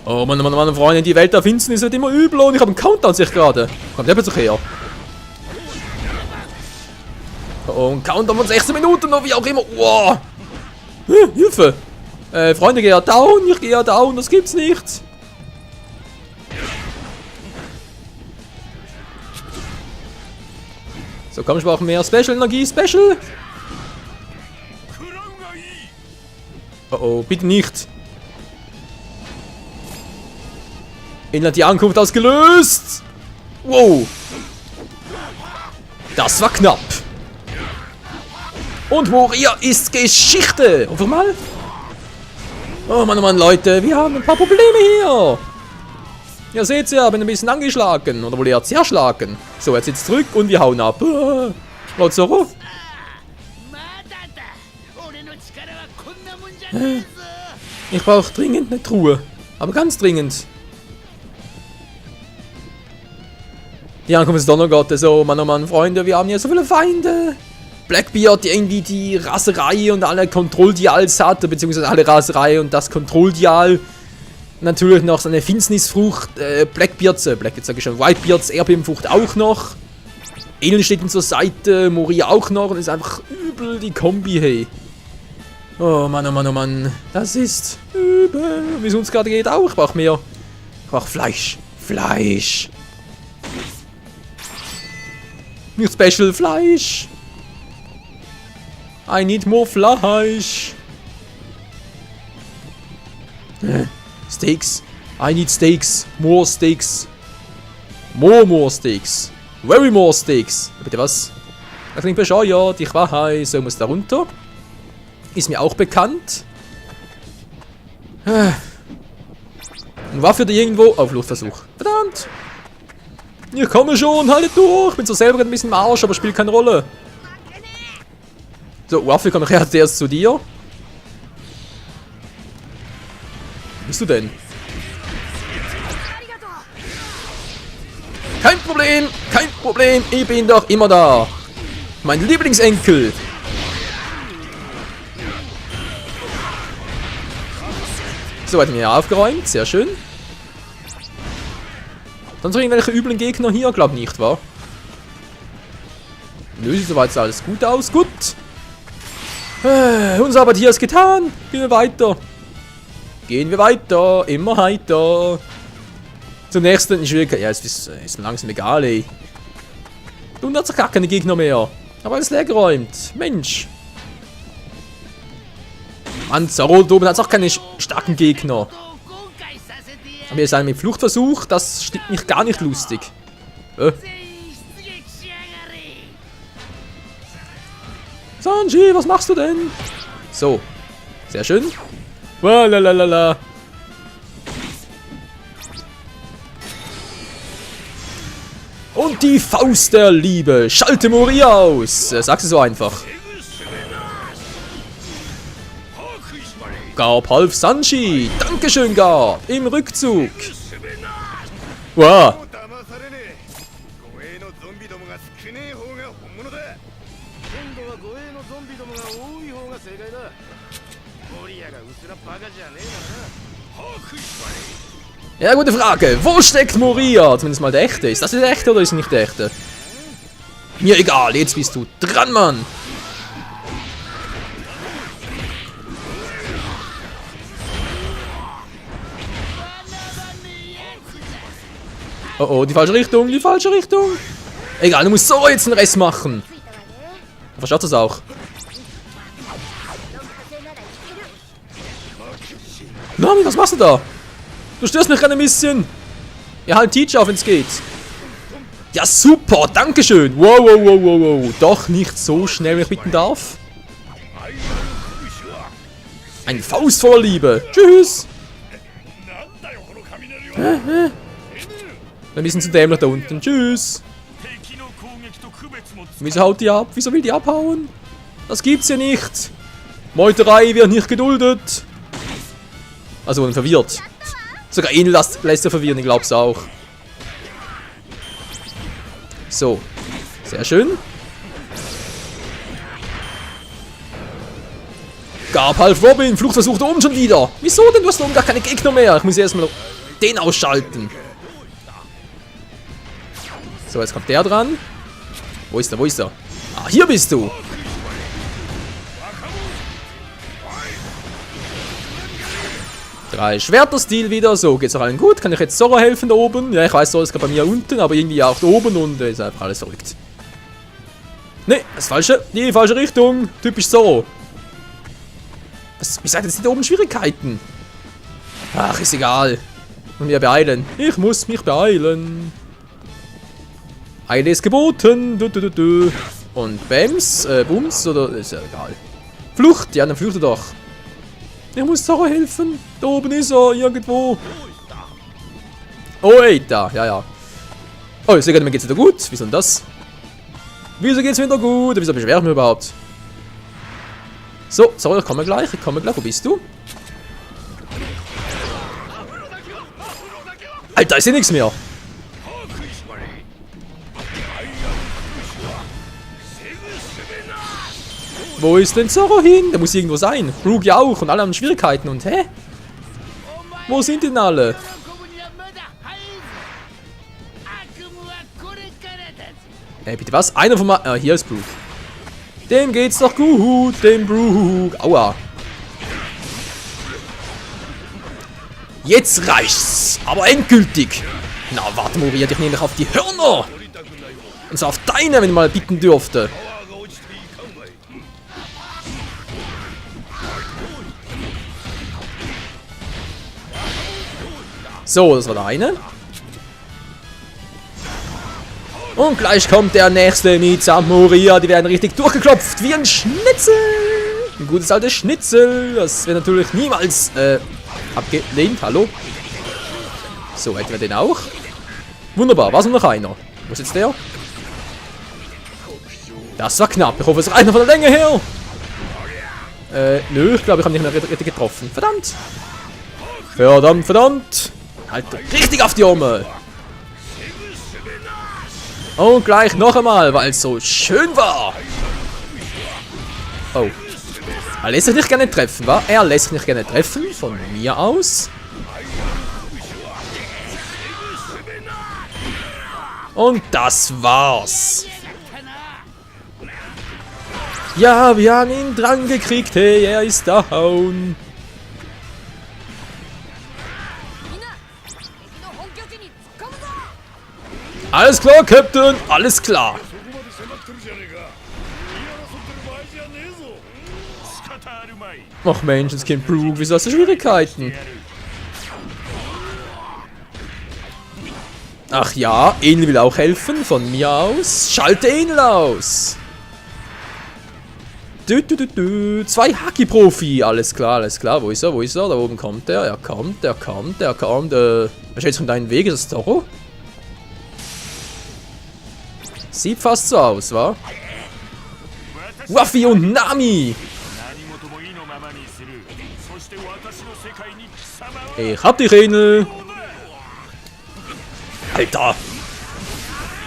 Oh Mann, Mann, Mann, Freunde, die Welt der Finsternis wird immer übler und ich habe einen Countdown sich gerade. Kommt der plötzlich her? Oh, ein Countdown von 16 Minuten oder wie auch immer. Wow. Hilfe. Freunde, geh ja down, ich gehe ja down, das gibt's nicht. So, komm, ich brauche mehr Special-Energie, Special. Oh oh, bitte nicht. Inland die Ankunft ausgelöst. Wow. Das war knapp. Und Moria ist Geschichte. Einfach mal. Oh Mann, Leute, wir haben ein paar Probleme hier. Ihr seht ja, bin ein bisschen angeschlagen. Oder wohl eher zerschlagen. So, jetzt sitzt zurück und wir hauen ab. Lozoro. Ich brauche dringend eine Truhe. Aber ganz dringend. Die Ankunft des Donnergottes. Oh Mann, Freunde, wir haben hier so viele Feinde. Blackbeard, die irgendwie die Raserei und alle Kontrolldials hat, beziehungsweise alle Raserei und das Kontrolldial. Natürlich noch seine Finsternisfrucht, Blackbeards sag ich schon, Whitebeards Erdbebenfrucht auch noch. Elend steht ihm zur Seite, Moria auch noch und ist einfach übel die Kombi, hey. Oh Mann, das ist übel. Wie es uns gerade geht auch, ich brauche mehr. Ich brauche Fleisch. Fleisch. Nicht Special Fleisch. I need more Fleisch. Steaks. I need steaks. More steaks. More steaks. Very more steaks. Bitte was? Das klingt bescheuert. Ich weiß, so muss da runter. Ist mir auch bekannt. Eine Waffe da irgendwo. Auf Luftversuch. Verdammt. Ich komme schon. Haltet durch. Bin zwar selber ein bisschen im Arsch, aber spielt keine Rolle. So, Waffe, komm ich erst zu dir. Wo bist du denn? Kein Problem, ich bin doch immer da. Mein Lieblingsenkel. So, hat mir aufgeräumt, sehr schön. Sonst noch irgendwelche üblen Gegner hier? Glaub nicht, wa? Nö, sieht soweit alles gut aus. Gut. Unser Arbeit hier ist getan. Gehen wir weiter. Immer weiter. Zum nächsten Schwierigkeit. Ja, ist mir langsam egal, ey. Und hat sich gar keine Gegner mehr. Aber alles leer geräumt. Mensch. Mann, Zarot oben hat auch keine starken Gegner. Aber hier ist einer mit Fluchtversuch. Das stimmt mich gar nicht lustig. Sanji, was machst du denn? So. Sehr schön. Lalalala. Und die Faust der Liebe. Schalte Moria aus. Sagst du so einfach. Garb half Sanji. Dankeschön, Garb. Im Rückzug. Wow. Ja, gute Frage. Wo steckt Moria? Zumindest mal der echte. Ist das der echte oder ist nicht der echte? Mir egal. Jetzt bist du dran, Mann. Oh oh, die falsche Richtung, Egal, du musst so jetzt den Rest machen. Versteht das auch? Nami, was machst du da? Du störst mich gerade ein bisschen. Ja, halt Teach auf, wenn's geht. Ja, super, dankeschön. Wow. Doch nicht so schnell, wenn ich bitten darf. Ein Faust voller Liebe. Tschüss. Ein bisschen zu dämlich da unten. Tschüss. Wieso haut die ab? Wieso will die abhauen? Das gibt's ja nicht. Meuterei wird nicht geduldet. Also, verwirrt. Sogar ihn lässt er verwirren, ich glaub's auch. So. Sehr schön. Gab half Robin, Fluchtversuch da oben schon wieder. Wieso denn? Du hast da oben gar keine Gegner mehr. Ich muss erstmal den ausschalten. So, jetzt kommt der dran. Wo ist er? Wo ist er? Ah, hier bist du. Drei Schwerter-Stil wieder. So, geht's auch allen gut. Kann ich jetzt Zoro helfen da oben? Ja, ich weiß, Zoro ist gerade bei mir unten, aber irgendwie auch da oben und ist einfach alles verrückt. Ne, das Falsche. Die falsche Richtung. Typisch Zoro. Wie seid jetzt da oben Schwierigkeiten? Ach, ist egal. Und wir beeilen. Ich muss mich beeilen. Eile ist geboten. Und Bams, Bums, oder ist ja egal. Flucht, ja, dann flucht er doch. Ich muss Zoro helfen. Da oben ist er, irgendwo. Oh, ey, da, ja, ja. Oh, ich sehe gerade, mir geht's wieder gut. Wieso denn das? Wieso geht's mir wieder gut? Wieso beschwere ich mich überhaupt? So, Zoro, ich komme gleich, Wo bist du? Alter, ist hier nichts mehr. Wo ist denn Zoro hin? Der muss irgendwo sein. Brook ja auch und alle haben Schwierigkeiten. Und hä? Wo sind denn alle? Bitte was? Einer von mal. Hier ist Brook. Dem geht's doch gut, dem Brook. Aua. Jetzt reicht's. Aber endgültig. Na, warte, Moriert, ich nehme dich auf die Hörner. Und zwar auf deine, wenn ich mal bitten dürfte. So, das war der eine. Und gleich kommt der nächste mit Samoria. Die werden richtig durchgeklopft wie ein Schnitzel. Ein gutes altes Schnitzel. Das wird natürlich niemals abgelehnt. Hallo. So, hätten wir den auch. Wunderbar, was noch einer? Wo ist jetzt der? Das war knapp. Ich hoffe, es reicht noch von der Länge her. Nö, ich glaube, ich habe nicht mehr richtig getroffen. Verdammt. Verdammt, verdammt. Halt richtig auf die Arme. Und gleich noch einmal, weil es so schön war. Oh. Er lässt sich nicht gerne treffen, wa? Er lässt sich nicht gerne treffen, von mir aus. Und das war's. Ja, wir haben ihn dran gekriegt. Hey, er ist down. Alles klar, Captain. Alles klar. Ach Menschenskind, Brook, wieso hast du Schwierigkeiten? Ach ja, Enel will auch helfen, von mir aus. Schalte Enel aus. Zwei Haki-Profi, alles klar, alles klar. Wo ist er, wo ist er? Da oben kommt er, er kommt. Wer steht von deinem Weg? Ist das Zoro? Sieht fast so aus, wa? Ruffy und Nami! Ich hab dich, Enel! Alter!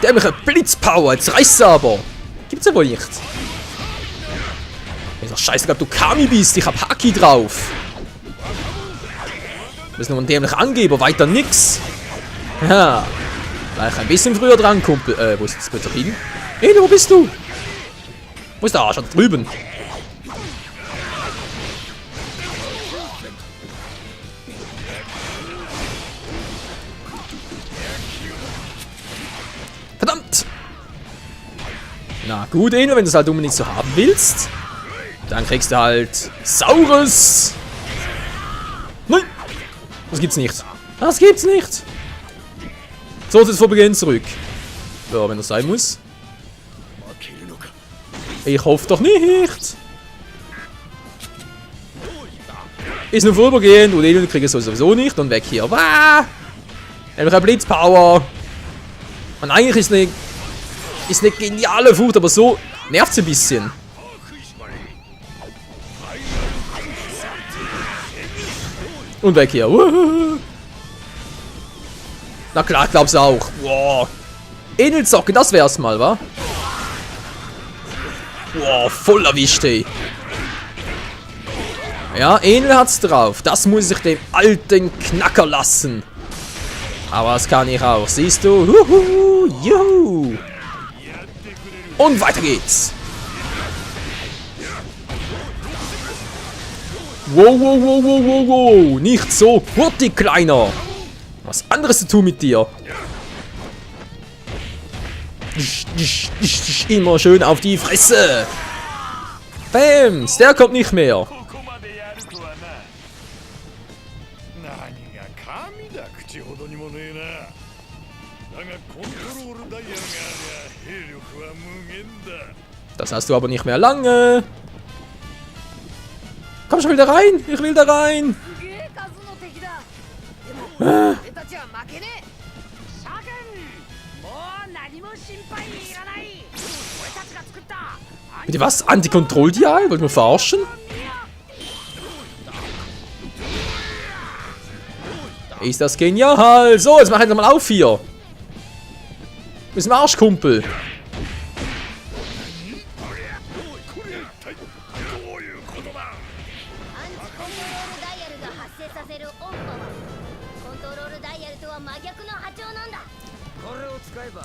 Der hat mich eine Blitzpower, jetzt reißt er aber! Gibt's ja wohl nicht! Ist doch scheißegal, ob du Kami bist, ich hab Haki drauf! Du bist nur ein dämlicher Angeber, weiter nix! Ja! Gleich ein bisschen früher dran, Kumpel. Wo ist das bitte hin? Enel, wo bist du? Wo ist der Arsch? Da drüben. Verdammt! Na gut, Enel, wenn du es halt unbedingt so haben willst, dann kriegst du halt Saures. Nein! Das gibt's nicht. Das gibt's nicht. So, jetzt vor Beginn zurück. Ja, wenn das sein muss. Ich hoffe doch nicht. Ist nur vorübergehend und Enel kriege ich sowieso nicht. Und weg hier. Wah! Nämlich eine Blitzpower. Und eigentlich ist eine geniale Flucht, aber so nervt sie ein bisschen. Und weg hier. Na klar, glaub's auch. Wow. Enelzocke, das wär's mal, wa? Wow, voll erwischt, ey. Ja, Enel hat's drauf. Das muss ich dem alten Knacker lassen. Aber das kann ich auch. Siehst du? Huhu, juhu. Und weiter geht's. Wow, wow, wow, wow, wow, wow. Nicht so hurtig, Kleiner. Was anderes zu tun mit dir. Immer schön auf die Fresse. Bams, der kommt nicht mehr. Das hast du aber nicht mehr lange. Komm schon wieder rein. Ich will da rein. Bitte was? Antikontrolldial? Wollt ihr verarschen? Ist das genial. So, jetzt mach ich mal auf hier. Bis zum Arsch, Kumpel.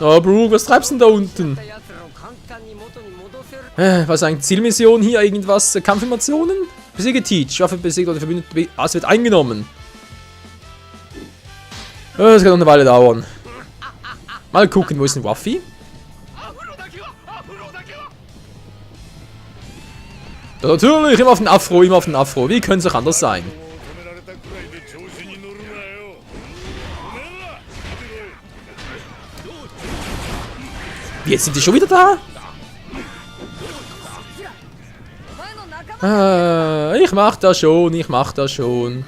Oh, Brooke, was treibst du denn da unten? Was ist eigentlich Zielmission hier? Irgendwas? Kampfinformationen? Besiege Teach. Waffe besiegt oder verbündet. Es wird eingenommen. Das kann noch eine Weile dauern. Mal gucken, wo ist denn Waffi? Ja, natürlich, immer auf den Afro, immer auf den Afro. Wie könnte es auch anders sein? Jetzt sind die schon wieder da? Ich mach das schon, ich mach das schon.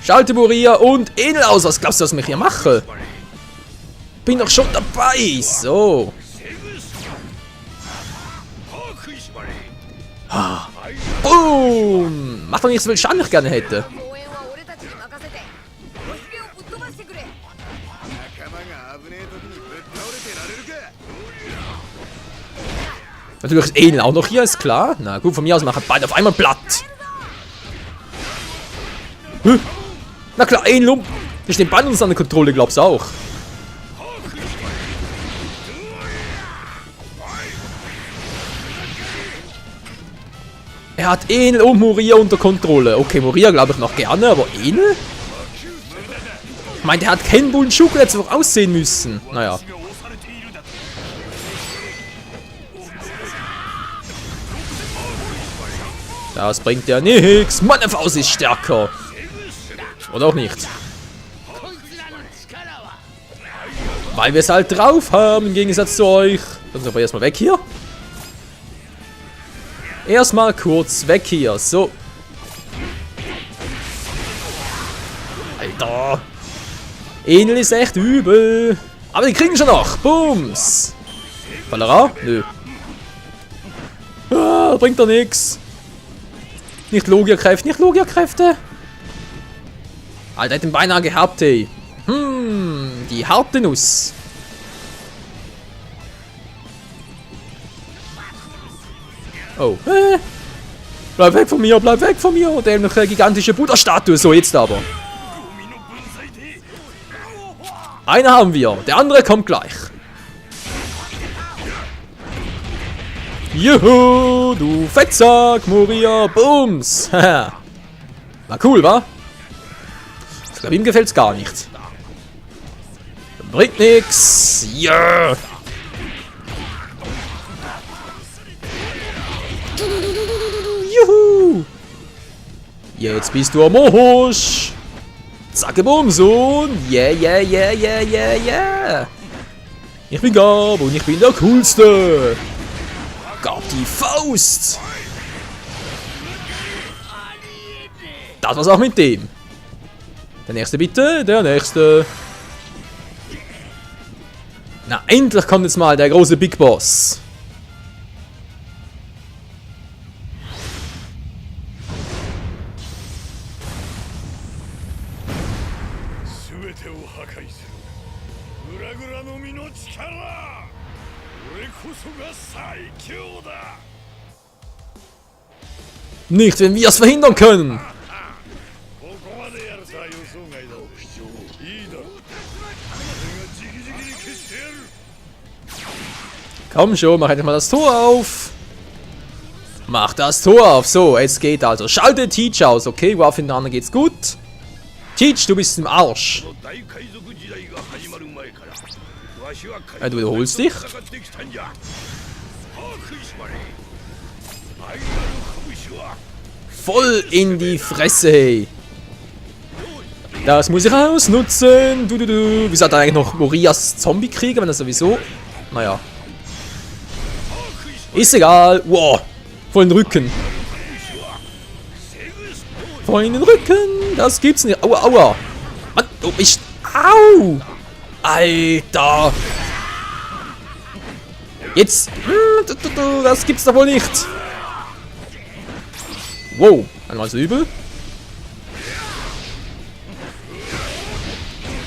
Schalte Moria und Enel aus. Was glaubst du, was ich hier mache? Bin doch schon dabei. So. Boom. Macht doch nicht so viel Schaden, wie ich gerne hätte. Natürlich ist Enel auch noch hier, ist klar. Na gut, von mir aus machen beide auf einmal platt. Na klar, Enel um. Wir stehen beide uns an der Kontrolle, glaubst du auch. Er hat Enel und Moria unter Kontrolle. Okay, Moria glaube ich noch gerne, aber Enel? Ich meine, der hat Kenbu und Shuko jetzt noch aussehen müssen. Naja. Das bringt ja nichts. Meine Faust ist stärker. Oder auch nicht. Weil wir es halt drauf haben, im Gegensatz zu euch. Dann sind wir erstmal weg hier. Erstmal kurz weg hier. So. Alter. Enel ist echt übel. Aber die kriegen schon noch. Bums. Fallera? Nö. Ah, bringt doch nichts. Nicht Logia-Kräfte, nicht Logia-Kräfte. Alter, hat den beinahe gehabt, ey. Die harte Nuss. Oh. Bleib weg von mir, bleib weg von mir. Der noch gigantische Buddha-Statue. So, jetzt aber. Einer haben wir, der andere kommt gleich. Juhu, du Fettsack, Moria, Bums. War cool, wa? Ich glaube, ihm gefällt's gar nicht. Bringt nix. Ja. Juhu. Jetzt bist du am Mohosch. Zacke Bumsun. Yeah, yeah, yeah, yeah, yeah, yeah. Ich bin Gab und ich bin der Coolste. Gab die Faust. Das war's auch mit dem. Der nächste bitte, der nächste. Na, endlich kommt jetzt mal der große Big Boss. Nicht, wenn wir es verhindern können. Komm schon, mach endlich mal das Tor auf. Mach das Tor auf. So, es geht also. Schalte Teach aus. Okay, wow, für den anderen geht's gut. Teach, du bist im Arsch. Ja, du wiederholst dich. Voll in die Fresse, hey. Das muss ich ausnutzen. Wie sagt er eigentlich noch Morias Zombie-Krieger, wenn er sowieso... Naja. Ist egal. Wow. Voll in den Rücken. Voll in den Rücken. Das gibt's nicht. Aua, aua. Mann, du bist... Au. Alter. Jetzt. Das gibt's doch wohl nicht. Wow. Einmal so übel.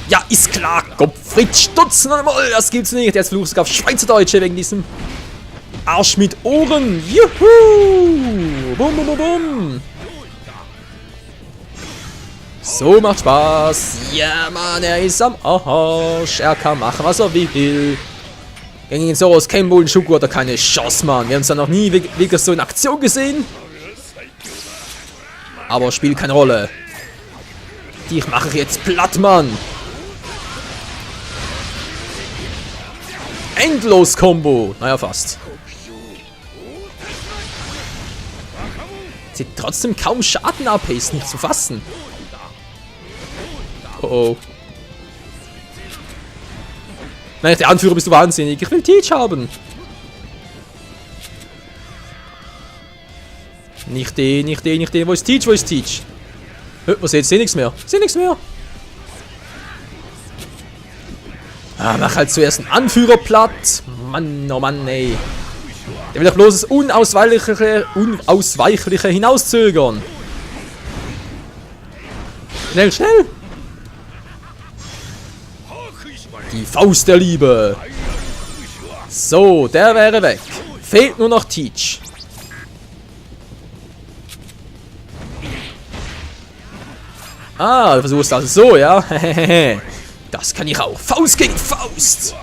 Ja, ist klar. Gottfried Stutzen einmal. Das gibt's nicht. Jetzt versuchst du auf Schweizerdeutsche wegen diesem Arsch mit Ohren. Juhu. Bum, bum, bum, bum. So macht Spaß. Ja, Mann, er ist am Arsch. Er kann machen, was er will. Gegen den Soros, Kembo und Shuko hat er keine Chance, Mann. Wir haben es ja noch nie wirklich so in Aktion gesehen. Aber spielt keine Rolle. Dich mache ich jetzt platt, Mann. Endlos-Kombo. Naja, fast. Sieht trotzdem kaum Schaden ab, ist nicht zu fassen. Oh oh. Nein, der Anführer, bist du wahnsinnig. Ich will Teach haben. Nicht den, nicht den, nicht den. Wo ist Teach? Wo ist Teach? Was jetzt? Seh nichts mehr. Seh nichts mehr. Ah, mach halt zuerst einen Anführer platt. Mann, oh Mann, ey. Der will doch bloß das Unausweichliche hinauszögern. Schnell, schnell. Die Faust der Liebe. So, der wäre weg. Fehlt nur noch Teach. Ah, du versuchst also so, ja? Das kann ich auch. Faust gegen Faust.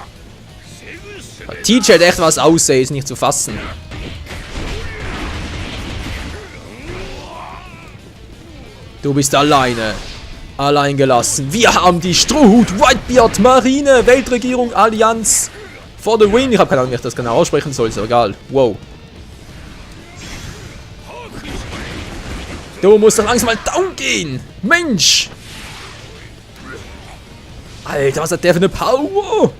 Teach hält echt was aussehen, ist nicht zu fassen. Du bist alleine. Allein gelassen. Wir haben die Strohhut, Whitebeard, Marine, Weltregierung, Allianz. For the win. Ich habe keine Ahnung, wie ich das genau aussprechen soll. Ist ja egal. Wow. Du musst doch langsam mal down gehen. Mensch. Alter, was hat der für eine Power?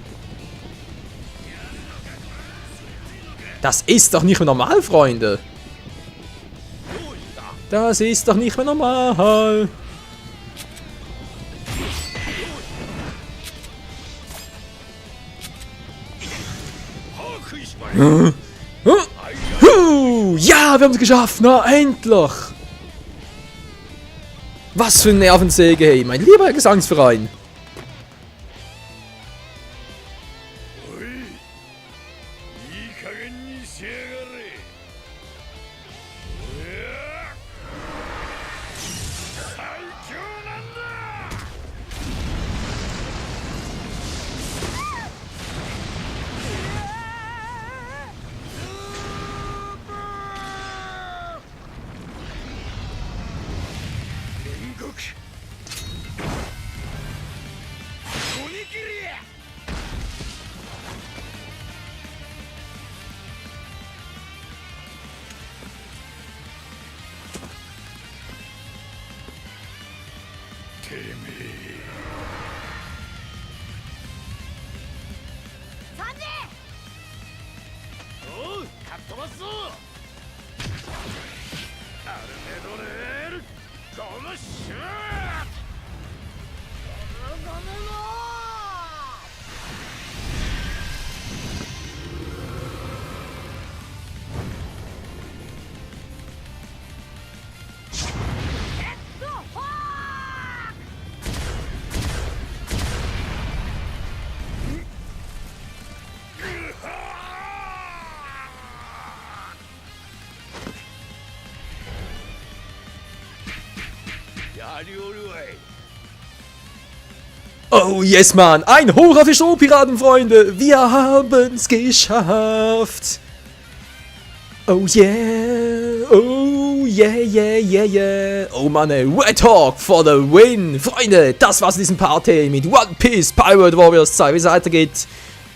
Das ist doch nicht mehr normal, Freunde. Das ist doch nicht mehr normal. Ja, wir haben es geschafft. Na, endlich. Was für ein Nervensäge, hey. Mein lieber Gesangsverein. Oh yes, Mann. Ein Hoch auf die Strohpiraten, Freunde. Wir haben's geschafft. Oh yeah. Oh yeah, yeah, yeah, yeah. Oh Mann, ey. Red Hawk for the win. Freunde, das war's in diesem Party mit One Piece Pirate Warriors 2. Wie es weitergeht,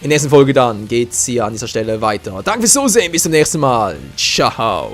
in der nächsten Folge dann geht's hier an dieser Stelle weiter. Danke fürs Zusehen. Bis zum nächsten Mal. Ciao.